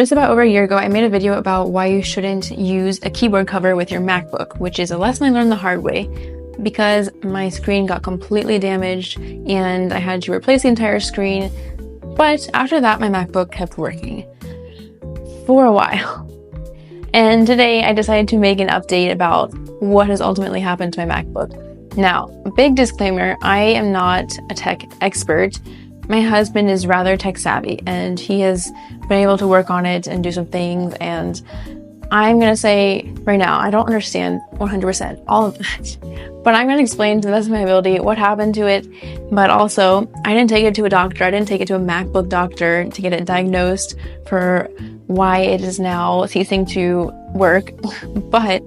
Just about over a year ago, I made a video about why you shouldn't use a keyboard cover with your MacBook, which is a lesson I learned the hard way because my screen got completely damaged and I had to replace the entire screen. But after that, my MacBook kept working for a while. And today I decided to make an update about what has ultimately happened to my MacBook. Now, big disclaimer, I am not a tech expert. My husband is rather tech savvy and he has been able to work on it and do some things, and I'm going to say right now, I don't understand 100% all of that, but I'm going to explain to the best of my ability what happened to it. But also, I didn't take it to a doctor. I didn't take it to a MacBook doctor to get it diagnosed for why it is now ceasing to work. But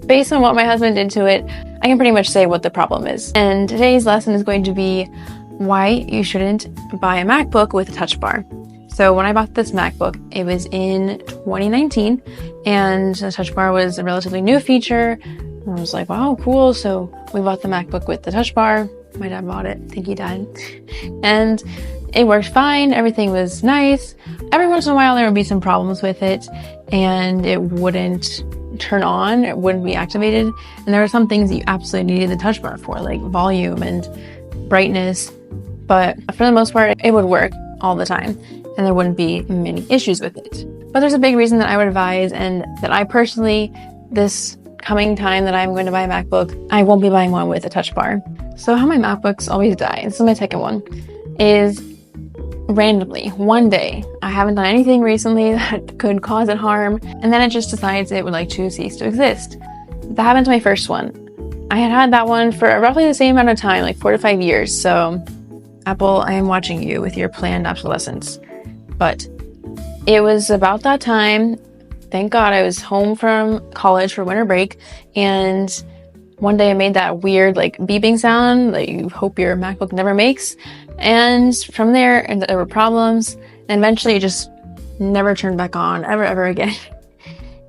based on what my husband did to it, I can pretty much say what the problem is. And today's lesson is going to be why you shouldn't buy a MacBook with a touch bar. So when I bought this MacBook, it was in 2019, and the touch bar was a relatively new feature. And I was like, wow, cool. So we bought the MacBook with the touch bar. My dad bought it. I think he died. And it worked fine. Everything was nice. Every once in a while, there would be some problems with it, and it wouldn't turn on. It wouldn't be activated. And there were some things that you absolutely needed the touch bar for, like volume and brightness. But for the most part, it would work all the time, and there wouldn't be many issues with it. But there's a big reason that I would advise, and that I personally, this coming time that I'm going to buy a MacBook, I won't be buying one with a touch bar. So how my MacBooks always die, this is my second one, is randomly, one day, I haven't done anything recently that could cause it harm, and then it just decides it would like to cease to exist. That happened to my first one. I had that one for roughly the same amount of time, like 4 to 5 years, so Apple, I am watching you with your planned obsolescence. But it was about that time, thank God, I was home from college for winter break, and one day I made that weird like beeping sound that you hope your MacBook never makes. And from there, and there were problems, and eventually it just never turned back on ever again.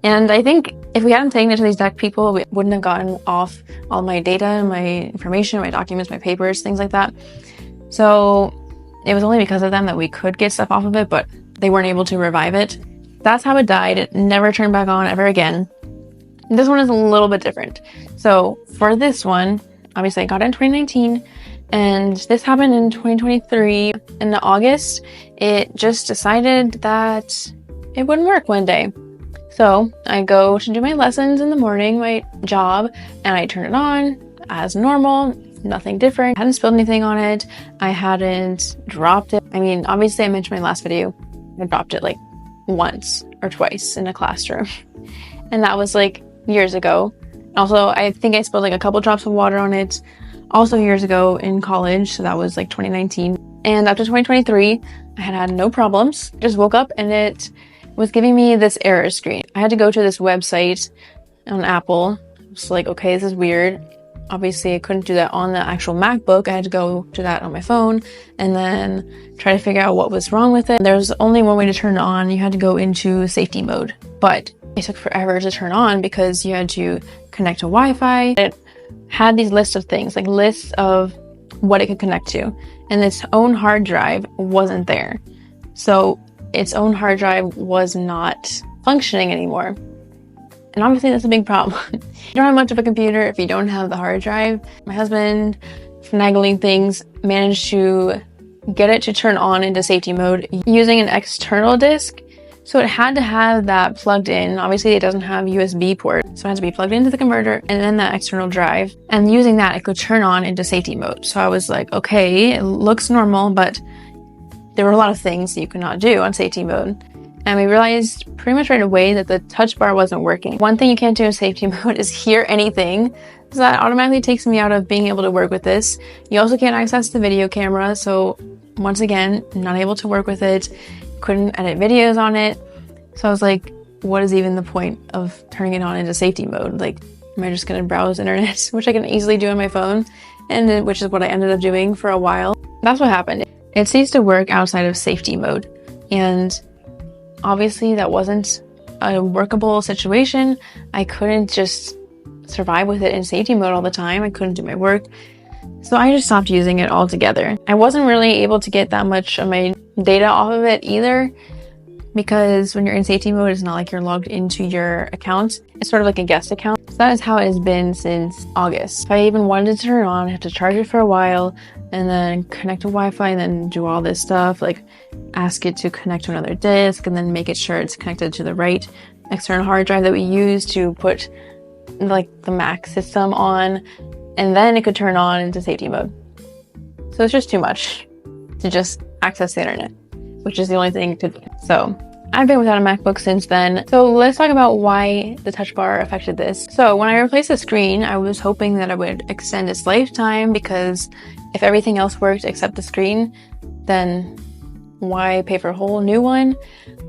And I think if we hadn't taken it to these tech people, we wouldn't have gotten off all my data, my information, my documents, my papers, things like that. So it was only because of them that we could get stuff off of it, but they weren't able to revive it. That's how it died. It never turned back on ever again. This one is a little bit different. So for this one, obviously I got it in 2019, and this happened in 2023. In August, it just decided that it wouldn't work one day. So I go to do my lessons in the morning, my job, and I turn it on as normal. Nothing different. I hadn't spilled anything on it. I hadn't dropped it. I mean, obviously I mentioned in my last video, I dropped it like once or twice in a classroom. And that was like years ago. Also, I think I spilled like a couple drops of water on it also years ago in college. So that was like 2019. And after 2023, I had no problems. Just woke up and it was giving me this error screen. I had to go to this website on Apple. I was like, okay, this is weird. Obviously, I couldn't do that on the actual MacBook. I had to go to that on my phone and then try to figure out what was wrong with it. There's only one way to turn it on. You had to go into safety mode, but it took forever to turn on because you had to connect to Wi-Fi. It had these lists of things, like lists of what it could connect to, and its own hard drive wasn't there. So its own hard drive was not functioning anymore. And obviously that's a big problem. You don't have much of a computer if you don't have the hard drive. My husband, finagling things, managed to get it to turn on into safety mode using an external disk. So it had to have that plugged in. Obviously it doesn't have USB port, so it has to be plugged into the converter and then that external drive. And using that, it could turn on into safety mode. So I was like, okay, it looks normal, but there were a lot of things that you could not do on safety mode. And we realized pretty much right away that the touch bar wasn't working. One thing you can't do in safety mode is hear anything. So that automatically takes me out of being able to work with this. You also can't access the video camera. So once again, not able to work with it. Couldn't edit videos on it. So I was like, what is even the point of turning it on into safety mode? Like, am I just gonna browse internet, which I can easily do on my phone, and then, which is what I ended up doing for a while. That's what happened. It ceased to work outside of safety mode. And obviously that wasn't a workable situation. I couldn't just survive with it in safety mode all the time. I couldn't do my work. So I just stopped using it altogether. I wasn't really able to get that much of my data off of it either. because when you're in safety mode, it's not like you're logged into your account. It's sort of like a guest account. So that is how it has been since August. If I even wanted to turn it on, I have to charge it for a while and then connect to Wi-Fi and then do all this stuff, like ask it to connect to another disk and then make it sure it's connected to the right external hard drive that we use to put like the Mac system on, and then it could turn on into safety mode. So it's just too much to just access the internet, which is the only thing to do. So I've been without a MacBook since then. So let's talk about why the touch bar affected this. So when I replaced the screen, I was hoping that I would extend its lifetime, because if everything else worked except the screen, then why pay for a whole new one?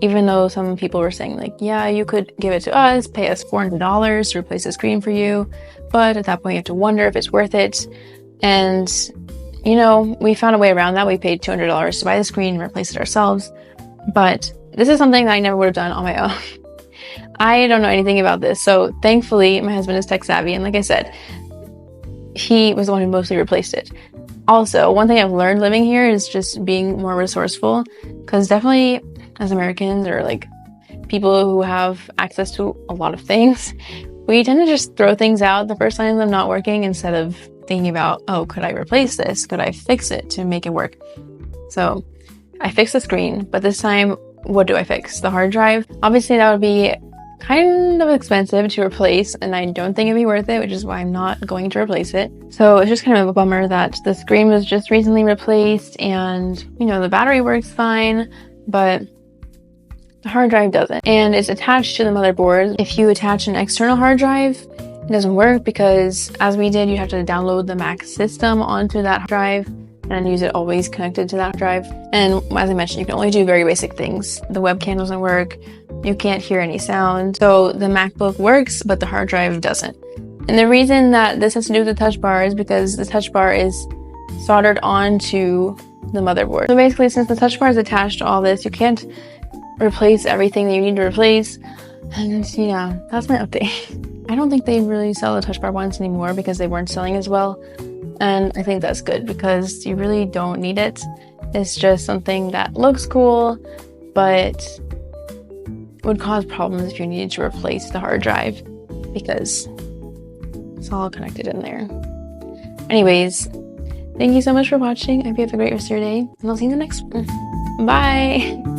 Even though some people were saying like, yeah, you could give it to us, pay us $400 to replace the screen for you. But at that point, you have to wonder if it's worth it. And, you know, we found a way around that. We paid $200 to buy the screen and replace it ourselves. But this is something that I never would have done on my own. I don't know anything about this. So thankfully, my husband is tech savvy. And like I said, he was the one who mostly replaced it. Also, one thing I've learned living here is just being more resourceful, because definitely as Americans, or like people who have access to a lot of things, we tend to just throw things out the first time them not working instead of thinking about, oh, could I replace this? Could I fix it to make it work? So I fixed the screen, but this time, what do I fix? The hard drive? Obviously, that would be kind of expensive to replace, and I don't think it'd be worth it, which is why I'm not going to replace it. So it's just kind of a bummer that the screen was just recently replaced, and you know, the battery works fine, but the hard drive doesn't. And it's attached to the motherboard. If you attach an external hard drive, it doesn't work, because as we did, you have to download the Mac system onto that drive and use it always connected to that drive. And as I mentioned, you can only do very basic things. The webcam doesn't work. You can't hear any sound. So the MacBook works, but the hard drive doesn't. And the reason that this has to do with the touch bar is because the touch bar is soldered onto the motherboard. So basically, since the touch bar is attached to all this, you can't replace everything that you need to replace. And yeah, that's my update. I don't think they really sell the touch bar ones anymore because they weren't selling as well. And I think that's good, because you really don't need it. It's just something that looks cool, but would cause problems if you needed to replace the hard drive, because it's all connected in there. Anyways, thank you so much for watching. I hope you have a great rest of your day, and I'll see you in the next one. Bye!